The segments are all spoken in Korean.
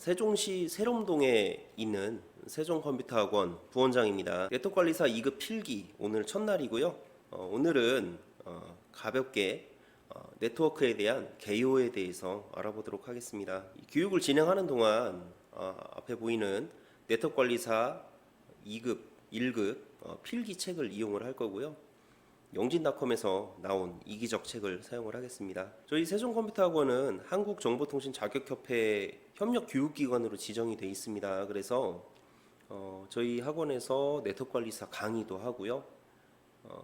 세종시 세롬동에 있는 세종컴퓨터학원 부원장입니다. 네트워크관리사 2급 필기 오늘 첫날이고요. 오늘은 가볍게 네트워크에 대한 개요에 대해서 알아보도록 하겠습니다. 이 교육을 진행하는 동안 앞에 보이는 네트워크관리사 2급, 1급 필기 책을 이용을 할 거고요. 영진닷컴에서 나온 이기적 책을 사용을 하겠습니다. 저희 세종컴퓨터학원은 한국정보통신자격협회 협력교육기관으로 지정이 되어 있습니다. 그래서 저희 학원에서 네트워크관리사 강의도 하고요.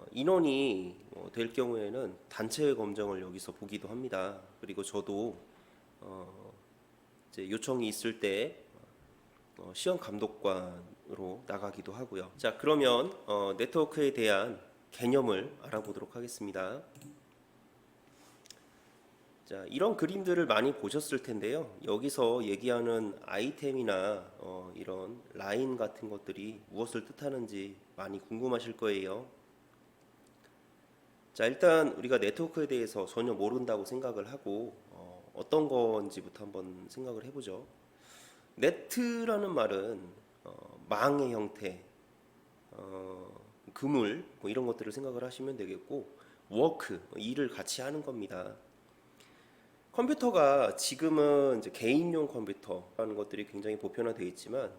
인원이 될 경우에는 단체 검정을 여기서 보기도 합니다. 그리고 저도 이제 요청이 있을 때 시험 감독관으로 나가기도 하고요. 자, 그러면 네트워크에 대한 개념을 알아보도록 하겠습니다. 자, 이런 그림들을 많이 보셨을 텐데요. 여기서 얘기하는 아이템이나 이런 라인 같은 것들이 무엇을 뜻하는지 많이 궁금하실 거예요. 자, 일단 우리가 네트워크에 대해서 전혀 모른다고 생각을 하고 어떤 건지부터 한번 생각을 해보죠. 네트라는 말은 망의 형태, 그물 뭐 이런 것들을 생각을 하시면 되겠고, 워크 일을 같이 하는 겁니다. 컴퓨터가 지금은 이제 개인용 컴퓨터라는 것들이 굉장히 보편화되어 있지만,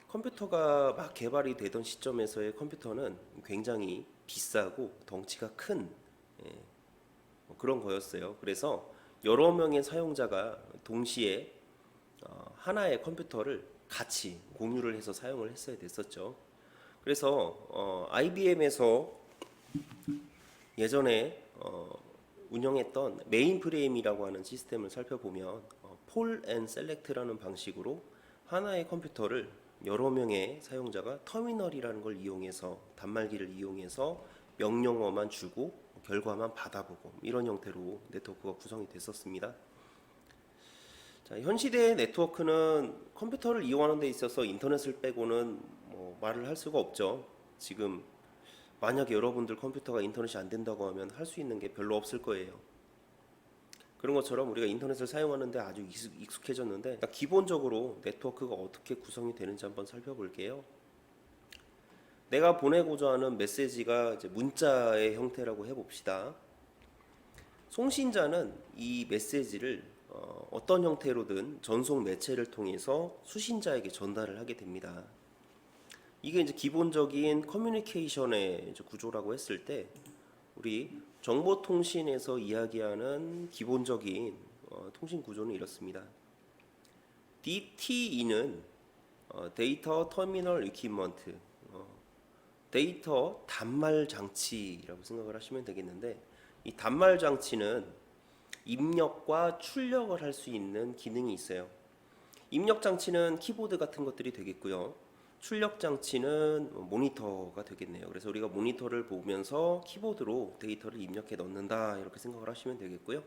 컴퓨터가 막 개발이 되던 시점에서의 컴퓨터는 굉장히 비싸고 덩치가 큰 그런 거였어요. 그래서 여러 명의 사용자가 동시에 하나의 컴퓨터를 같이 공유를 해서 사용을 했어야 됐었죠. 그래서 IBM에서 예전에 운영했던 메인프레임이라고 하는 시스템을 살펴보면 폴 앤 셀렉트라는 방식으로 하나의 컴퓨터를 여러 명의 사용자가 터미널이라는 걸 이용해서 단말기를 이용해서 명령어만 주고 결과만 받아보고 이런 형태로 네트워크가 구성이 됐었습니다. 자, 현 시대의 네트워크는 컴퓨터를 이용하는 데 있어서 인터넷을 빼고는 뭐 말을 할 수가 없죠. 지금 만약에 여러분들 컴퓨터가 인터넷이 안 된다고 하면 할 수 있는 게 별로 없을 거예요. 그런 것처럼 우리가 인터넷을 사용하는데 아주 익숙해졌는데, 기본적으로 네트워크가 어떻게 구성이 되는지 한번 살펴볼게요. 내가 보내고자 하는 메시지가 이제 문자의 형태라고 해봅시다. 송신자는 이 메시지를 어떤 형태로든 전송 매체를 통해서 수신자에게 전달을 하게 됩니다. 이게 이제 기본적인 커뮤니케이션의 이제 구조라고 했을 때, 우리 정보통신에서 이야기하는 기본적인 통신 구조는 이렇습니다. DTE는 데이터 터미널 이퀴먼트, 데이터 단말 장치라고 생각을 하시면 되겠는데, 이 단말 장치는 입력과 출력을 할 수 있는 기능이 있어요. 입력 장치는 키보드 같은 것들이 되겠고요. 출력 장치는 모니터가 되겠네요. 그래서 우리가 모니터를 보면서 키보드로 데이터를 입력해 넣는다 이렇게 생각을 하시면 되겠고요.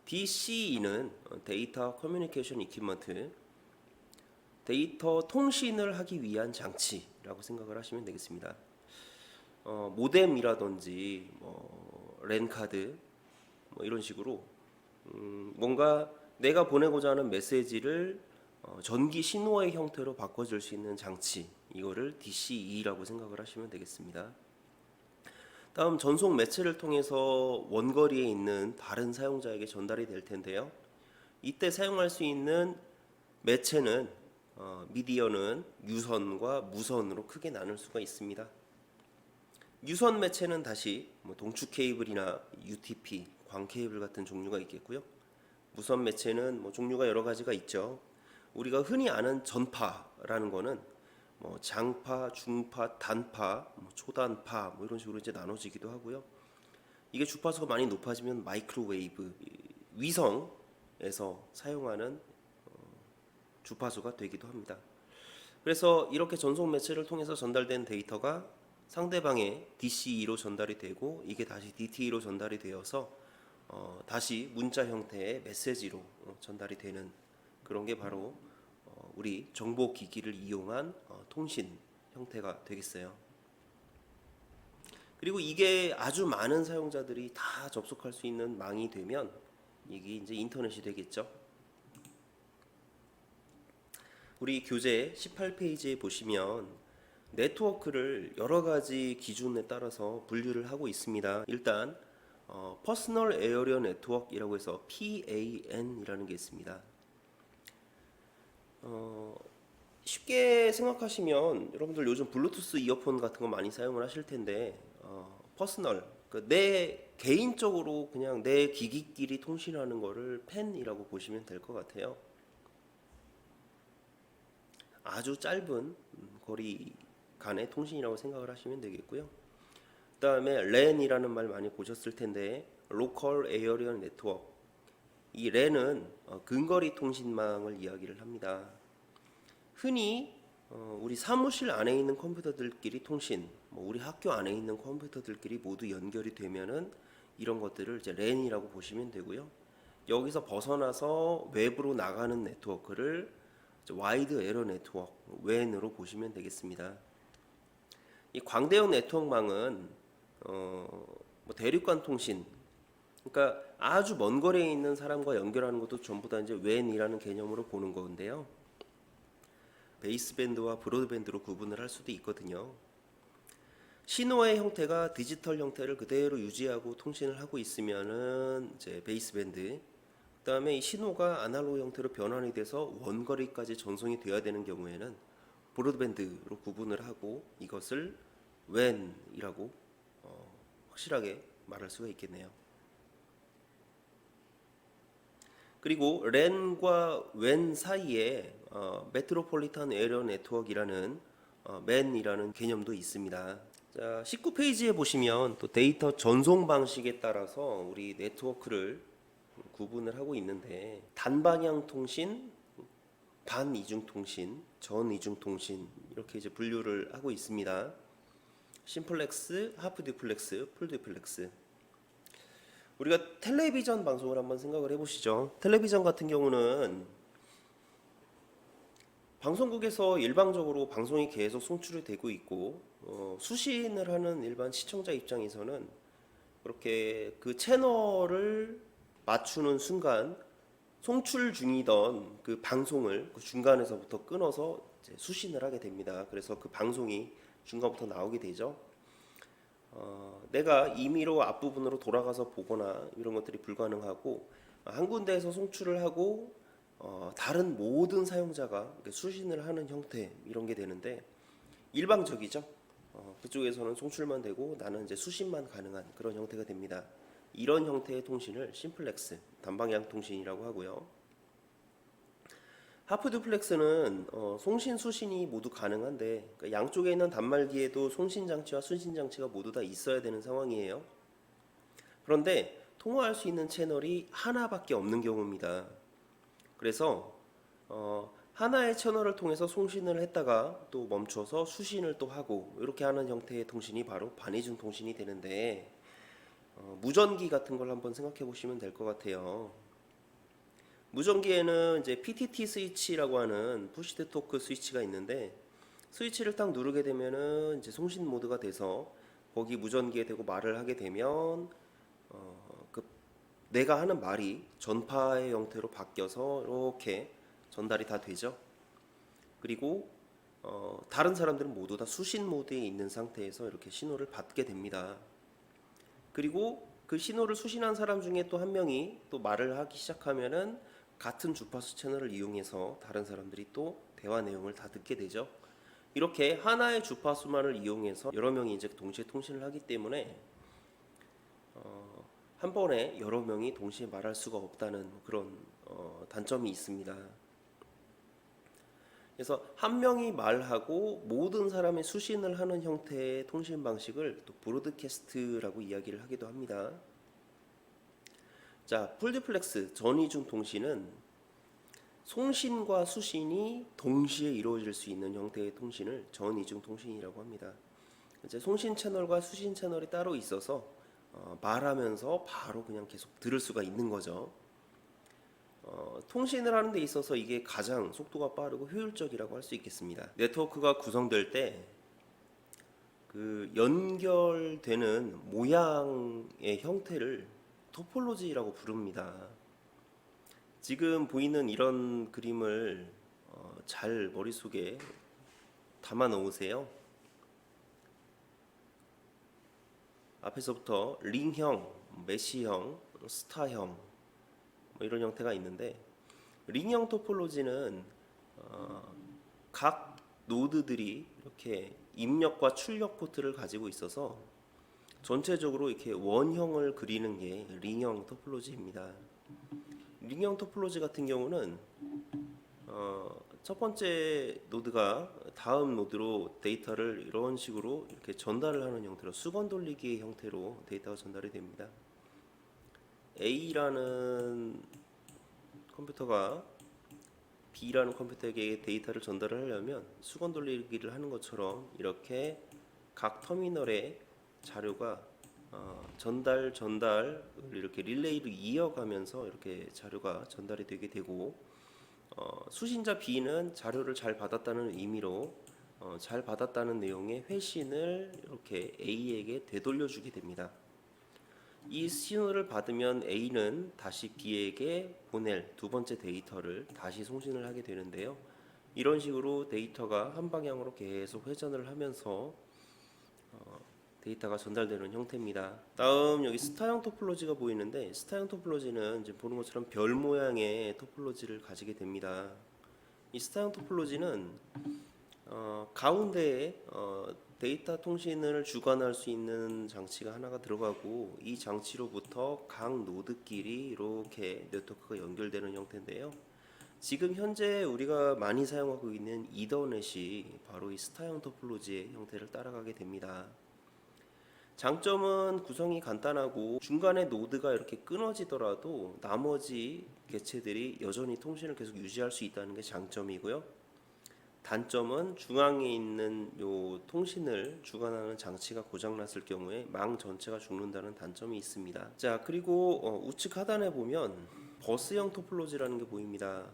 DCE는 데이터 커뮤니케이션 이퀴먼트, 데이터 통신을 하기 위한 장치라고 생각을 하시면 되겠습니다. 모뎀이라든지 랜 카드 뭐 이런 식으로 뭔가 내가 보내고자 하는 메시지를 전기 신호의 형태로 바꿔줄 수 있는 장치, 이거를 DCE라고 생각을 하시면 되겠습니다. 다음, 전송 매체를 통해서 원거리에 있는 다른 사용자에게 전달이 될 텐데요. 이때 사용할 수 있는 매체는 미디어는 유선과 무선으로 크게 나눌 수가 있습니다. 유선 매체는 다시 동축 케이블이나 UTP, 광 케이블 같은 종류가 있겠고요. 무선 매체는 종류가 여러 가지가 있죠. 우리가 흔히 아는 전파라는 거는 장파, 중파, 단파, 초단파 이런 식으로 이제 나눠지기도 하고요. 이게 주파수가 많이 높아지면 마이크로웨이브, 위성에서 사용하는 주파수가 되기도 합니다. 그래서 이렇게 전송 매체를 통해서 전달된 데이터가 상대방의 DCE로 전달이 되고, 이게 다시 DTE로 전달이 되어서 다시 문자 형태의 메시지로 전달이 되는 그런 게 바로 우리 정보기기를 이용한 통신 형태가 되겠어요. 그리고 이게 아주 많은 사용자들이 다 접속할 수 있는 망이 되면 이게 이제 인터넷이 되겠죠. 우리 교재 18페이지에 보시면 네트워크를 여러 가지 기준에 따라서 분류를 하고 있습니다. 일단 퍼스널 에어리어 네트워크이라고 해서 PAN이라는 게 있습니다. 쉽게 생각하시면 여러분들 요즘 블루투스 이어폰 같은 거 많이 사용을 하실 텐데 퍼스널, 내 개인적으로 그냥 내 기기끼리 통신하는 거를 팬이라고 보시면 될 것 같아요. 아주 짧은 거리 간의 통신이라고 생각을 하시면 되겠고요. 그 다음에 LAN이라는 말 많이 보셨을 텐데 Local Area Network. 이 LAN은 근거리 통신망을 이야기를 합니다. 흔히 우리 사무실 안에 있는 컴퓨터들끼리 통신, 우리 학교 안에 있는 컴퓨터들끼리 모두 연결이 되면은 이런 것들을 이제 LAN이라고 보시면 되고요. 여기서 벗어나서 외부로 나가는 네트워크를 와이드 에러 네트워크, WAN으로 보시면 되겠습니다. 이 광대역 네트워크망은 대륙간 통신, 그러니까 아주 먼 거리에 있는 사람과 연결하는 것도 전부 다 이제 WAN이라는 개념으로 보는 건데요. 베이스밴드와 브로드밴드로 구분을 할 수도 있거든요. 신호의 형태가 디지털 형태를 그대로 유지하고 통신을 하고 있으면은 이제 베이스밴드. 그다음에 이 신호가 아날로그 형태로 변환이 돼서 원거리까지 전송이 되어야 되는 경우에는 브로드밴드로 구분을 하고 이것을 WAN이라고 확실하게 말할 수가 있겠네요. 그리고 LAN과 WAN 사이에 메트로폴리탄 에리어 네트워크이라는 MAN이라는 개념도 있습니다. 자, 19페이지에 보시면 또 데이터 전송 방식에 따라서 우리 네트워크를 구분을 하고 있는데 단방향 통신, 반이중 통신, 전이중 통신 이렇게 이제 분류를 하고 있습니다. 심플렉스, 하프 듀플렉스, 풀 듀플렉스. 우리가 텔레비전 방송을 한번 생각을 해보시죠. 텔레비전 같은 경우는 방송국에서 일방적으로 방송이 계속 송출이 되고 있고 수신을 하는 일반 시청자 입장에서는 그렇게 그 채널을 맞추는 순간 송출 중이던 그 방송을 그 중간에서부터 끊어서 이제 수신을 하게 됩니다. 그래서 그 방송이 중간부터 나오게 되죠. 내가 임의로 앞부분으로 돌아가서 보거나 이런 것들이 불가능하고 한 군데에서 송출을 하고 다른 모든 사용자가 수신을 하는 형태 이런 게 되는데 일방적이죠. 그쪽에서는 송출만 되고 나는 이제 수신만 가능한 그런 형태가 됩니다. 이런 형태의 통신을 심플렉스, 단방향 통신이라고 하고요. 하프 듀플렉스는 송신, 수신이 모두 가능한데 그러니까 양쪽에 있는 단말기에도 송신 장치와 수신 장치가 모두 다 있어야 되는 상황이에요. 그런데 통화할 수 있는 채널이 하나밖에 없는 경우입니다. 그래서 하나의 채널을 통해서 송신을 했다가 또 멈춰서 수신을 또 하고 이렇게 하는 형태의 통신이 바로 반이중 통신이 되는데 무전기 같은 걸 한번 생각해 보시면 될 것 같아요. 무전기에는 이제 PTT 스위치라고 하는 푸시 투 토크 스위치가 있는데 스위치를 딱 누르게 되면은 이제 송신 모드가 돼서 거기 무전기에 대고 말을 하게 되면 그 내가 하는 말이 전파의 형태로 바뀌어서 이렇게 전달이 다 되죠. 그리고 다른 사람들은 모두 다 수신 모드에 있는 상태에서 이렇게 신호를 받게 됩니다. 그리고 그 신호를 수신한 사람 중에 또 한 명이 또 말을 하기 시작하면은 같은 주파수 채널을 이용해서 다른 사람들이 또 대화 내용을 다 듣게 되죠. 이렇게 하나의 주파수만을 이용해서 여러 명이 이제 동시에 통신을 하기 때문에 한 번에 여러 명이 동시에 말할 수가 없다는 그런 단점이 있습니다. 그래서 한 명이 말하고 모든 사람이 수신을 하는 형태의 통신 방식을 또 브로드캐스트라고 이야기를 하기도 합니다. 자, 풀디플렉스 전이중 통신은 송신과 수신이 동시에 이루어질 수 있는 형태의 통신을 전이중 통신이라고 합니다. 이제 송신 채널과 수신 채널이 따로 있어서 말하면서 바로 그냥 계속 들을 수가 있는 거죠. 통신을 하는 데 있어서 이게 가장 속도가 빠르고 효율적이라고 할 수 있겠습니다. 네트워크가 구성될 때 그 연결되는 모양의 형태를 토폴로지라고 부릅니다. 지금 보이는 이런 그림을 잘 머릿속에 담아 놓으세요. 앞에서부터 링형, 메시형, 스타형 뭐 이런 형태가 있는데, 링형 토폴로지는 각 노드들이 이렇게 입력과 출력 포트를 가지고 있어서 전체적으로 이렇게 원형을 그리는 게 링형 토폴로지입니다. 링형 토폴로지 같은 경우는 첫 번째 노드가 다음 노드로 데이터를 이런 식으로 이렇게 전달을 하는 형태로, 수건 돌리기의 형태로 데이터가 전달이 됩니다. A라는 컴퓨터가 B라는 컴퓨터에게 데이터를 전달을 하려면 수건 돌리기를 하는 것처럼 이렇게 각 터미널에 자료가 전달을 이렇게 릴레이로 이어가면서 이렇게 자료가 전달이 되게 되고, 수신자 B는 자료를 잘 받았다는 의미로 잘 받았다는 내용의 회신을 이렇게 A에게 되돌려주게 됩니다. 이 신호를 받으면 A는 다시 B에게 보낼 두 번째 데이터를 다시 송신을 하게 되는데요. 이런 식으로 데이터가 한 방향으로 계속 회전을 하면서 데이터가 전달되는 형태입니다. 다음 여기 스타형 토폴로지가 보이는데, 스타형 토폴로지는 이제 보는 것처럼 별 모양의 토폴로지를 가지게 됩니다. 이 스타형 토폴로지는 가운데에 데이터 통신을 주관할 수 있는 장치가 하나가 들어가고, 이 장치로부터 각 노드끼리 이렇게 네트워크가 연결되는 형태인데요. 지금 현재 우리가 많이 사용하고 있는 이더넷이 바로 이 스타형 토폴로지의 형태를 따라가게 됩니다. 장점은 구성이 간단하고 중간에 노드가 이렇게 끊어지더라도 나머지 개체들이 여전히 통신을 계속 유지할 수 있다는 게 장점이고요. 단점은 중앙에 있는 요 통신을 주관하는 장치가 고장났을 경우에 망 전체가 죽는다는 단점이 있습니다. 자, 그리고 우측 하단에 보면 버스형 토폴로지라는 게 보입니다.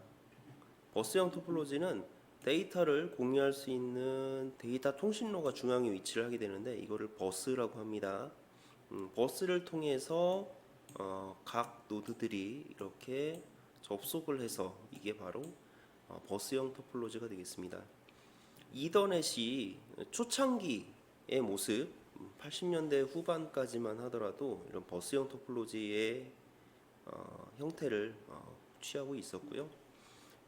버스형 토폴로지는 데이터를 공유할 수 있는 데이터 통신로가 중앙에 위치를 하게 되는데, 이거를 버스라고 합니다. 버스를 통해서 각 노드들이 이렇게 접속을 해서 이게 바로 버스형 토폴로지가 되겠습니다. 이더넷이 초창기의 모습, 80년대 후반까지만 하더라도 이런 버스형 토폴로지의 형태를 취하고 있었고요.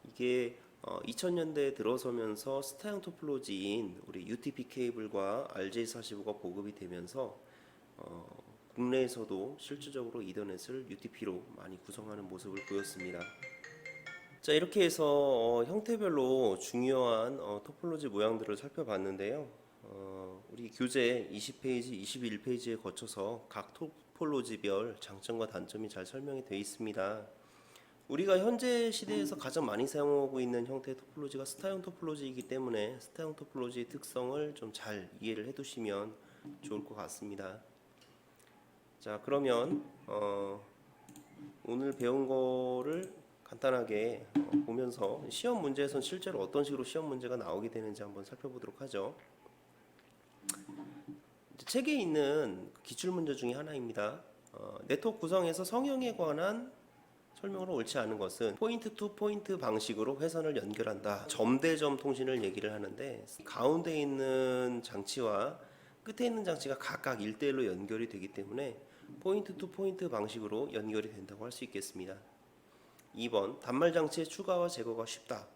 이게 2000년대에 들어서면서 스타형 토폴로지인 우리 UTP 케이블과 RJ45가 보급이 되면서 국내에서도 실질적으로 이더넷을 UTP로 많이 구성하는 모습을 보였습니다. 자, 이렇게 해서 형태별로 중요한 토폴로지 모양들을 살펴봤는데요. 우리 교재 20페이지, 21페이지에 거쳐서 각 토폴로지별 장점과 단점이 잘 설명이 되어 있습니다. 우리가 현재 시대에서 가장 많이 사용하고 있는 형태의 토폴로지가 스타형 토폴로지이기 때문에 스타형 토폴로지의 특성을 좀 잘 이해를 해두시면 좋을 것 같습니다. 자, 그러면 오늘 배운 거를 간단하게 보면서 시험 문제에서는 실제로 어떤 식으로 시험 문제가 나오게 되는지 한번 살펴보도록 하죠. 책에 있는 기출 문제 중에 하나입니다. 네트워크 구성에서 성형에 관한 설명으로 옳지 않은 것은 포인트 투 포인트 방식으로 회선을 연결한다. 점대점 통신을 얘기를 하는데, 가운데 있는 장치와 끝에 있는 장치가 각각 1대1로 연결이 되기 때문에 포인트 투 포인트 방식으로 연결이 된다고 할 수 있겠습니다. 2번, 단말 장치의 추가와 제거가 쉽다.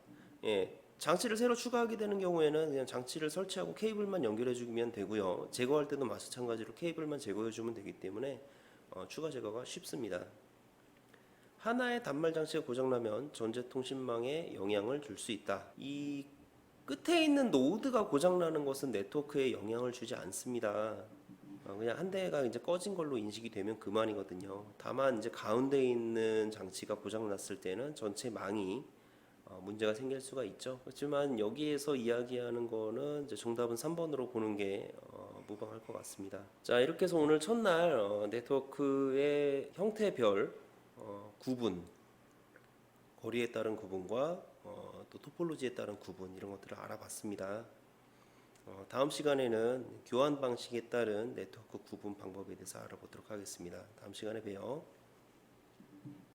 장치를 새로 추가하게 되는 경우에는 그냥 장치를 설치하고 케이블만 연결해 주면 되고요. 제거할 때도 마찬가지로 케이블만 제거해 주면 되기 때문에 추가 제거가 쉽습니다. 하나의 단말 장치가 고장나면 전체 통신망에 영향을 줄 수 있다. 이 끝에 있는 노드가 고장나는 것은 네트워크에 영향을 주지 않습니다. 그냥 한 대가 이제 꺼진 걸로 인식이 되면 그만이거든요. 다만 이제 가운데 있는 장치가 고장났을 때는 전체 망이 문제가 생길 수가 있죠. 그렇지만 여기에서 이야기하는 거는 이제 정답은 3번으로 보는 게 무방할 것 같습니다. 자, 이렇게 해서 오늘 첫날 네트워크의 형태별 구분, 거리에 따른 구분과 또 토폴로지에 따른 구분, 이런 것들을 알아봤습니다. 다음 시간에는 교환 방식에 따른 네트워크 구분 방법에 대해서 알아보도록 하겠습니다. 다음 시간에 봬요.